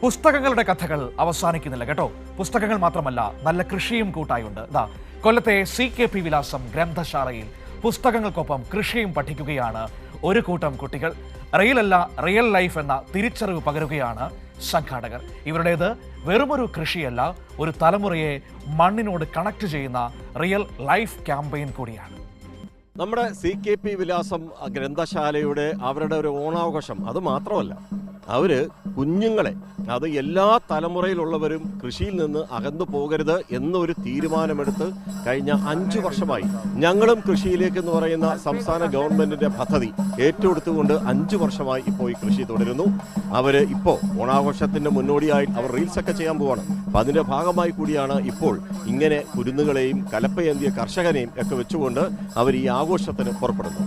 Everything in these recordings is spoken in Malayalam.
പുസ്തകങ്ങളുടെ കഥകൾ അവസാനിക്കുന്നില്ല കേട്ടോ. പുസ്തകങ്ങൾ മാത്രമല്ല, നല്ല കൃഷിയും കൂട്ടായുണ്ട്. കൊല്ലത്തെ CKP വിലാസം ഗ്രന്ഥശാലയിൽ പുസ്തകങ്ങൾക്കൊപ്പം കൃഷിയും പഠിക്കുകയാണ് ഒരു കൂട്ടം കുട്ടികൾ. റിയൽ ലൈഫ് എന്ന തിരിച്ചറിവ് പകരുകയാണ് സംഘാടകർ. ഇവരുടേത് വെറുമൊരു കൃഷിയല്ല, ഒരു തലമുറയെ മണ്ണിനോട് കണക്ട് ചെയ്യുന്ന റിയൽ ലൈഫ് ക്യാമ്പയിൻ കൂടിയാണ്. നമ്മുടെ CKP വിലാസം ഗ്രന്ഥശാലയുടെ അവരുടെ ഒരു ഓണാഘോഷം അത് മാത്രമല്ല, അവര് കുഞ്ഞുങ്ങളെ, അത് എല്ലാ തലമുറയിലുള്ളവരും കൃഷിയിൽ നിന്ന് അകന്നു പോകരുത് എന്നൊരു തീരുമാനമെടുത്ത് കഴിഞ്ഞ 5 വർഷമായി ഞങ്ങളും കൃഷിയിലേക്ക് എന്ന് പറയുന്ന സംസ്ഥാന ഗവൺമെന്റിന്റെ പദ്ധതി ഏറ്റെടുത്തുകൊണ്ട് 5 വർഷമായി ഇപ്പോൾ ഈ കൃഷി തുടരുന്നു. അവര് ഇപ്പോൾ ഓണാഘോഷത്തിന്റെ മുന്നോടിയായി അവർ റീൽസൊക്കെ ചെയ്യാൻ പോവാണ്. അപ്പം അതിന്റെ ഭാഗമായി കൂടിയാണ് ഇപ്പോൾ ഇങ്ങനെ കുരുന്നുകളെയും കലപ്പയേന്തിയ കർഷകനെയും ഒക്കെ വെച്ചുകൊണ്ട് അവർ ഈ ആഘോഷത്തിന് പുറപ്പെടുന്നു.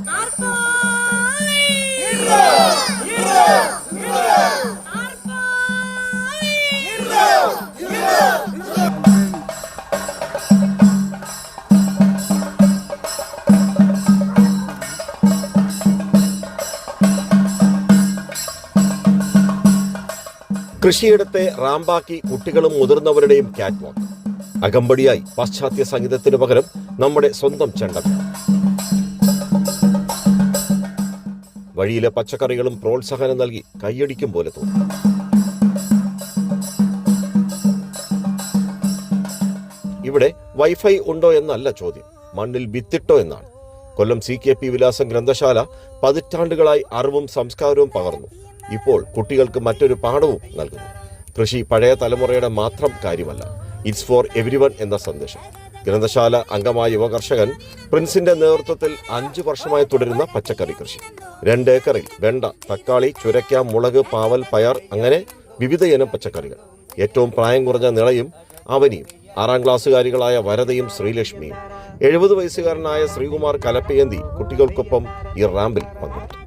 കൃഷിയിടത്തെ റാമ്പാക്കി കുട്ടികളും മുതിർന്നവരുടെയും ക്യാറ്റ് വാക്ക്. അകമ്പടിയായി പാശ്ചാത്യ സംഗീതത്തിനു പകരം നമ്മുടെ സ്വന്തം ചെണ്ടം. വഴിയിലെ പച്ചക്കറികളും പ്രോത്സാഹനം നൽകി കൈയടിക്കും പോലെ തോന്നും. ഇവിടെ വൈഫൈ ഉണ്ടോ എന്നല്ല ചോദ്യം, മണ്ണിൽ വിത്തിട്ടോ എന്നാണ്. കൊല്ലം CKP വിലാസം ഗ്രന്ഥശാല പതിറ്റാണ്ടുകളായി അറിവും സംസ്കാരവും പകർന്നു. ഇപ്പോൾ കുട്ടികൾക്ക് മറ്റൊരു പാഠവും നൽകുന്നു. കൃഷി പഴയ തലമുറയുടെ മാത്രം കാര്യമല്ല, ഇറ്റ്സ് ഫോർ എവരിവൺ എന്ന സന്ദേശം. ഗ്രന്ഥശാല അംഗമായ യുവകർഷകൻ പ്രിൻസിന്റെ നേതൃത്വത്തിൽ 5 വർഷമായി തുടരുന്ന പച്ചക്കറി കൃഷി. 2 ഏക്കറിൽ വെണ്ട, തക്കാളി, ചുരക്ക, മുളക്, പാവൽ, പയർ, അങ്ങനെ വിവിധ ഇനം പച്ചക്കറികൾ. ഏറ്റവും പ്രായം കുറഞ്ഞ നിളയും അവനിയും, 6ാം ക്ലാസ്സുകാരികളായ വരദയും ശ്രീലക്ഷ്മിയും, 70 വയസ്സുകാരനായ ശ്രീകുമാർ കലപ്പയേന്തി കുട്ടികൾക്കൊപ്പം ഈ റാമ്പിൽ പങ്കെടുത്തു.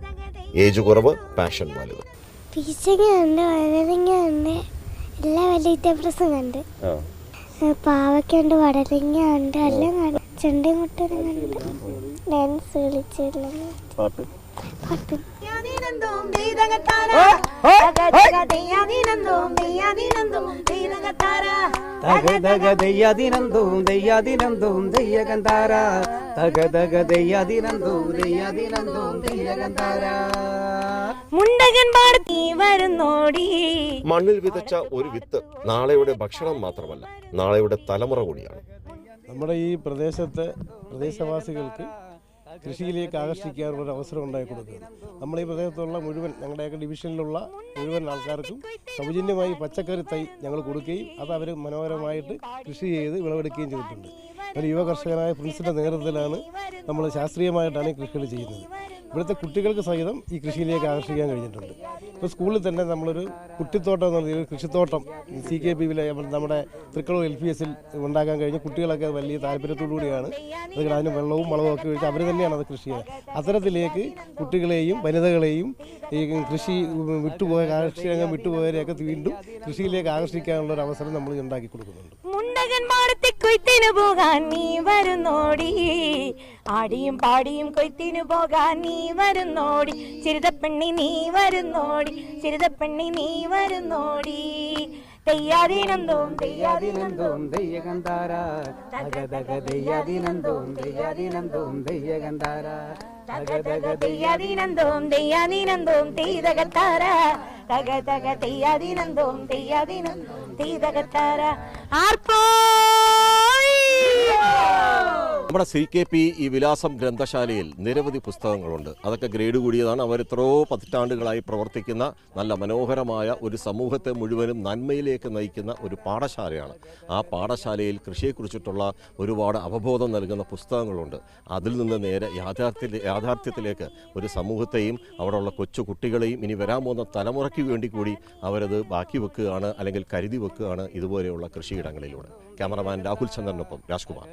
ഏജ് കുറവ്, പാഷൻ വലുത്. എല്ലാ വെജിറ്റബിൾസും കണ്ട്, പാവയ്ക്കുണ്ട്, വടലങ്ങ ഉണ്ട്, എല്ലാം കണ്ട്, ചെണ്ടയും മുട്ടനും കണ്ട്, ഡാൻസ് കളിച്ചില്ല. മണ്ണിൽ വിതച്ച ഒരു വിത്ത് നാളെയുടെ ഭക്ഷണം മാത്രമല്ല, നാളെയുടെ തലമുറ കൂടിയാണ്. നമ്മുടെ ഈ പ്രദേശവാസികൾക്ക് കൃഷിയിലേക്ക് ആകർഷിക്കാനുള്ള അവസരം ഉണ്ടായി കൊടുക്കുക. നമ്മൾ ഈ പ്രദേശത്തുള്ള മുഴുവൻ, ഞങ്ങളുടെയൊക്കെ ഡിവിഷനിലുള്ള മുഴുവൻ ആൾക്കാർക്കും സൗജന്യമായി പച്ചക്കറി തൈ ഞങ്ങൾ കൊടുക്കുകയും അത് അവർ മനോഹരമായിട്ട് കൃഷി ചെയ്ത് വിളവെടുക്കുകയും ചെയ്തിട്ടുണ്ട്. ഒരു യുവ കർഷകനായ പ്രിൻസിൻ്റെ നേതൃത്വത്തിലാണ് നമ്മൾ ശാസ്ത്രീയമായിട്ടാണ് ഈ കൃഷികൾ ചെയ്യുന്നത്. ഇവിടുത്തെ കുട്ടികൾക്ക് സഹിതം ഈ കൃഷിയിലേക്ക് ആകർഷിക്കാൻ കഴിഞ്ഞിട്ടുണ്ട്. ഇപ്പോൾ സ്കൂളിൽ തന്നെ നമ്മളൊരു കുട്ടിത്തോട്ടം എന്ന് പറഞ്ഞ കൃഷിത്തോട്ടം CKP നമ്മുടെ തൃക്കളൂർ LPS ഉണ്ടാക്കാൻ കഴിഞ്ഞ് കുട്ടികളൊക്കെ വലിയ താല്പര്യത്തോടുകൂടിയാണ് അത് അതിന് വെള്ളവും വളവും ഒക്കെ ഒഴിച്ച് അവർ തന്നെയാണ് അത് കൃഷി ചെയ്യുന്നത്. അത്തരത്തിലേക്ക് കുട്ടികളെയും വനിതകളെയും ഈ കൃഷി വിട്ടുപോയ കാർഷികരംഗം വിട്ടുപോയവരെയൊക്കെ വീണ്ടും കൃഷിയിലേക്ക് ആകർഷിക്കാനുള്ള ഒരു അവസരം നമ്മൾ ഉണ്ടാക്കി കൊടുക്കുന്നുണ്ട്. കൊയ്ത്തിനു പോകാൻ നീ വരുന്നോടി, ആടിയും പാടിയും കൊയ്ത്തിനു പോകാൻ നീ വരുന്നോടി, ചിരിതപ്പെണ്ണി നീ വരുന്നോടി, ചിരിതപ്പെണ്ണി നീ വരുന്നോടി. തെയ്യാദിനന്തോം തെയ്യാദിനന്തോം തെയ്യകന്താര, തകതക തെയ്യാദിനന്തോം തെയ്യാദിനന്തോം തെയ്യകന്താര, തകതക തെയ്യാദിനന്തോം തെയ്യാദിനന്തോം തെയ്തകത്താര, തകതക തെയ്യാദിനന്തോം തെയ്യാദിനന്തോം തെയ്തകത്താര. ആർപ്പോ നമ്മുടെ CKP ഈ വിലാസം ഗ്രന്ഥശാലയിൽ നിരവധി പുസ്തകങ്ങളുണ്ട്. അതൊക്കെ ഗ്രേഡ് കൂടിയതാണ്. അവർ എത്രയോ പതിറ്റാണ്ടുകളായി പ്രവർത്തിക്കുന്ന നല്ല മനോഹരമായ ഒരു സമൂഹത്തെ മുഴുവനും നന്മയിലേക്ക് നയിക്കുന്ന ഒരു പാഠശാലയാണ്. ആ പാഠശാലയിൽ കൃഷിയെക്കുറിച്ചിട്ടുള്ള ഒരുപാട് അവബോധം നൽകുന്ന പുസ്തകങ്ങളുണ്ട്. അതിൽ നിന്ന് നേരെ യാഥാർത്ഥ്യത്തിലേക്ക് ഒരു സമൂഹത്തെയും അവിടെയുള്ള കൊച്ചു കുട്ടികളെയും ഇനി വരാൻ പോകുന്ന തലമുറയ്ക്ക് വേണ്ടി കൂടി അവരത് ബാക്കി വെക്കുകയാണ്, അല്ലെങ്കിൽ കരുതി വെക്കുകയാണ് ഇതുപോലെയുള്ള കൃഷിയിടങ്ങളിലൂടെ. ക്യാമറമാൻ രാഹുൽ ചന്ദ്രനൊപ്പം രാജ്കുമാർ.